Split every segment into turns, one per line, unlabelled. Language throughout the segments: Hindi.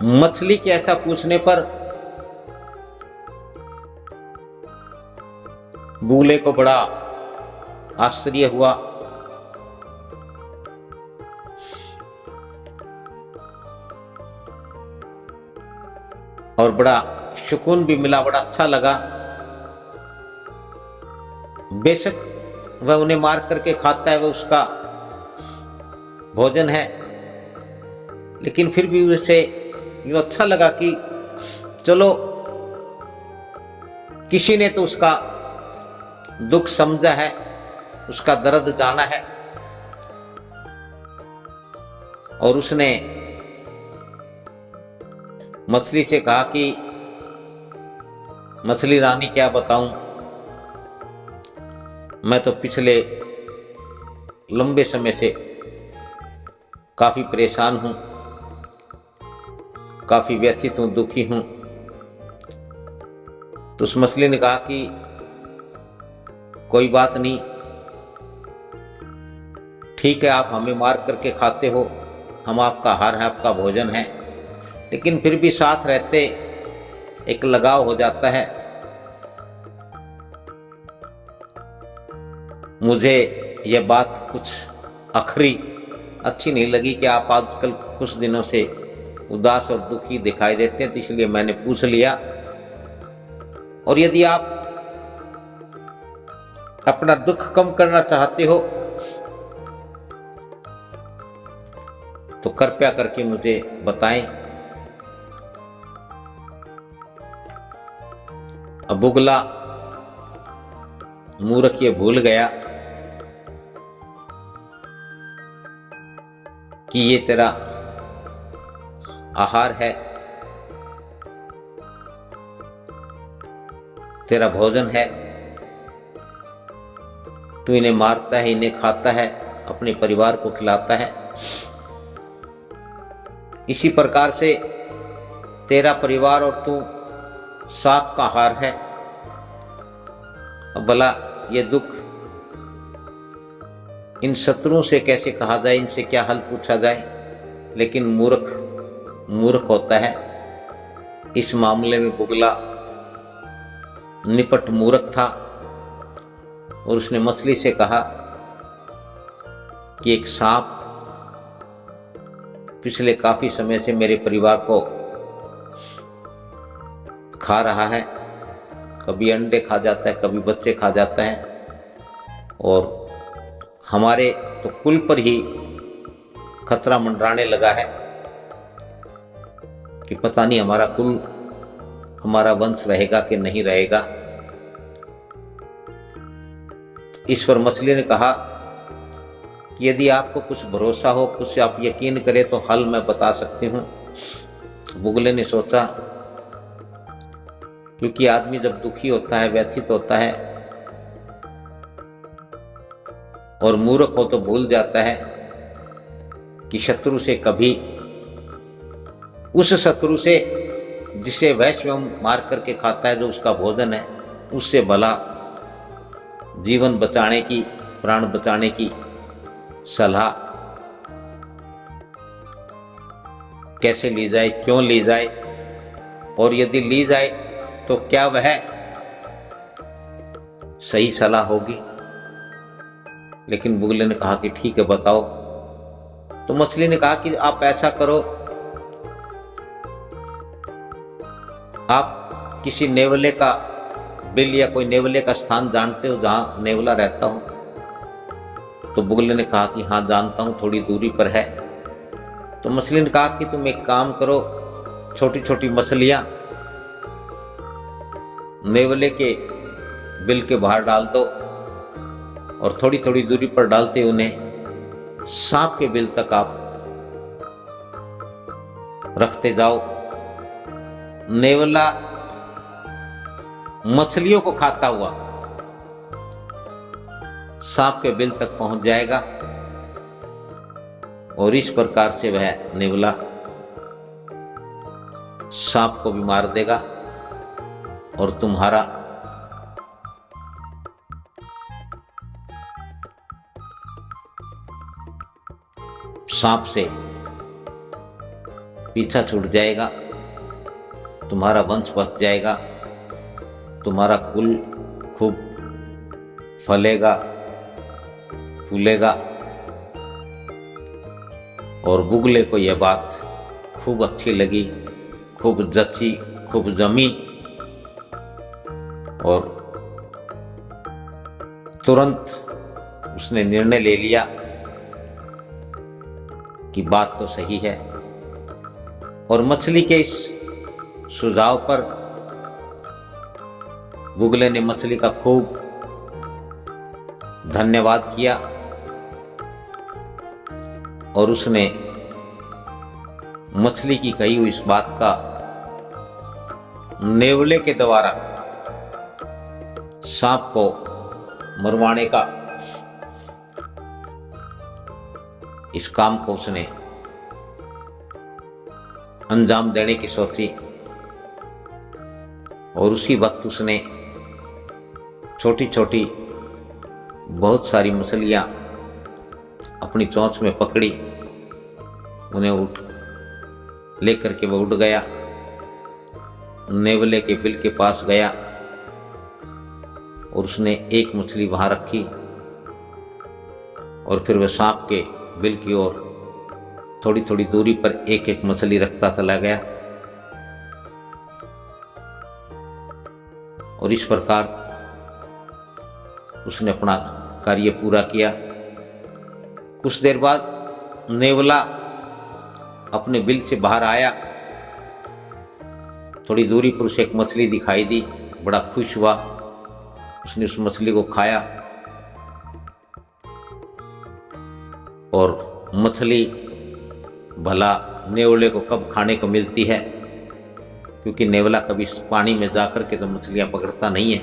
मछली के ऐसा पूछने पर बूले को बड़ा आश्चर्य हुआ और बड़ा सुकून भी मिला, बड़ा अच्छा लगा। बेशक वह उन्हें मार करके खाता है, वह उसका भोजन है, लेकिन फिर भी उसे यूँ अच्छा लगा कि चलो किसी ने तो उसका दुख समझा है, उसका दर्द जाना है। और उसने मछली से कहा कि मछली रानी क्या बताऊं, मैं तो पिछले लंबे समय से काफी परेशान हूं, काफी व्यथित हूं, दुखी हूं। तो उस मछली ने कहा कि कोई बात नहीं, ठीक है, आप हमें मार करके खाते हो, हम आपका आहार है, आपका भोजन है, लेकिन फिर भी साथ रहते एक लगाव हो जाता है। मुझे यह बात कुछ आखिरी अच्छी नहीं लगी कि आप आजकल कुछ दिनों से उदास और दुखी दिखाई देते हैं, तो इसलिए मैंने पूछ लिया। और यदि आप अपना दुख कम करना चाहते हो तो कृपया करके मुझे बताएं। अब बुगला मूर्ख ये भूल गया कि ये तेरा आहार है, तेरा भोजन है, तू इन्हें मारता है, इन्हें खाता है, अपने परिवार को खिलाता है। इसी प्रकार से तेरा परिवार और तू सांप का आहार है। अब भला ये दुख इन शत्रुओं से कैसे कहा जाए, इनसे क्या हल पूछा जाए, लेकिन मूर्ख होता है। इस मामले में बुगला निपट मूर्ख था और उसने मछली से कहा कि एक सांप पिछले काफी समय से मेरे परिवार को खा रहा है, कभी अंडे खा जाता है, कभी बच्चे खा जाता है, और हमारे तो कुल पर ही खतरा मंडराने लगा है कि पता नहीं हमारा कुल, हमारा वंश रहेगा कि नहीं रहेगा। इस पर मछली ने कहा कि यदि आपको कुछ भरोसा हो, कुछ आप यकीन करें तो हल मैं बता सकती हूँ। बुगले ने सोचा, क्योंकि आदमी जब दुखी होता है, व्यथित होता है और मूर्ख हो तो भूल जाता है कि शत्रु से कभी, उस शत्रु से जिसे वह स्वयं मार करके खाता है, जो उसका भोजन है, उससे भला जीवन बचाने की, प्राण बचाने की सलाह कैसे ली जाए, क्यों ली जाए, और यदि ली जाए तो क्या वह सही सलाह होगी। लेकिन बुगले ने कहा कि ठीक है, बताओ। तो मछली ने कहा कि आप ऐसा करो, आप किसी नेवले का बिल या कोई नेवले का स्थान जानते हो जहां नेवला रहता हो? तो बुगले ने कहा कि हाँ जानता हूं, थोड़ी दूरी पर है। तो मछली ने कहा कि तुम एक काम करो, छोटी छोटी मछलियां नेवले के बिल के बाहर डाल दो और थोड़ी थोड़ी दूरी पर डालते उन्हें सांप के बिल तक आप रखते जाओ। नेवला मछलियों को खाता हुआ सांप के बिल तक पहुंच जाएगा और इस प्रकार से वह नेवला सांप को भी मार देगा और तुम्हारा सांप से पीछा छूट जाएगा, तुम्हारा वंश बच जाएगा, तुम्हारा कुल खूब फलेगा फूलेगा। और बुगले को यह बात खूब अच्छी लगी, खूब जची, खूब जमी और तुरंत उसने निर्णय ले लिया कि बात तो सही है। और मछली के इस सुझाव पर बुगले ने मछली का खूब धन्यवाद किया और उसने मछली की कही हुई इस बात का नेवले के द्वारा सांप को मरवाने का इस काम को उसने अंजाम देने की सोची। और उसी वक्त उसने छोटी छोटी बहुत सारी मछलियां अपनी चोंच में पकड़ी, उन्हें उठ लेकर के वो उड़ गया, नेवले के बिल के पास गया और उसने एक मछली वहां रखी और फिर वह सांप के बिल की ओर थोड़ी थोड़ी दूरी पर एक एक मछली रखता चला गया। और इस प्रकार उसने अपना कार्य पूरा किया। कुछ देर बाद नेवला अपने बिल से बाहर आया, थोड़ी दूरी पर उसे एक मछली दिखाई दी, बड़ा खुश हुआ, उसने उस मछली को खाया। और मछली भला नेवले को कब खाने को मिलती है, क्योंकि नेवला कभी पानी में जाकर के तो मछलियां पकड़ता नहीं है,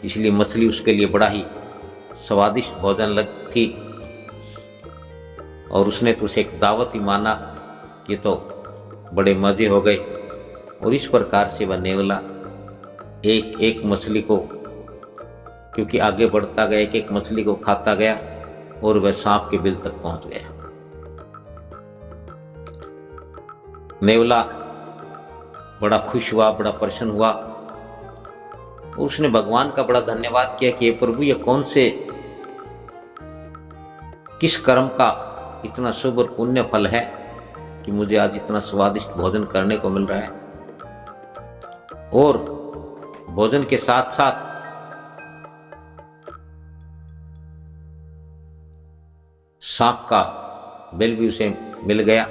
इसलिए मछली उसके लिए बड़ा ही स्वादिष्ट भोजन लग थी। और उसने तो उसे एक दावत ही माना कि तो बड़े मजे हो गए। और इस प्रकार से वह नेवला एक एक मछली को, क्योंकि आगे बढ़ता गया, एक एक मछली को खाता गया और वह सांप के बिल तक पहुंच गया। नेवला बड़ा खुश हुआ, बड़ा प्रसन्न हुआ। उसने भगवान का बड़ा धन्यवाद किया कि प्रभु, ये कौन से किस कर्म का इतना शुभ और पुण्य फल है कि मुझे आज इतना स्वादिष्ट भोजन करने को मिल रहा है। और भोजन के साथ साथ सांप का बिल भी उसे मिल गया।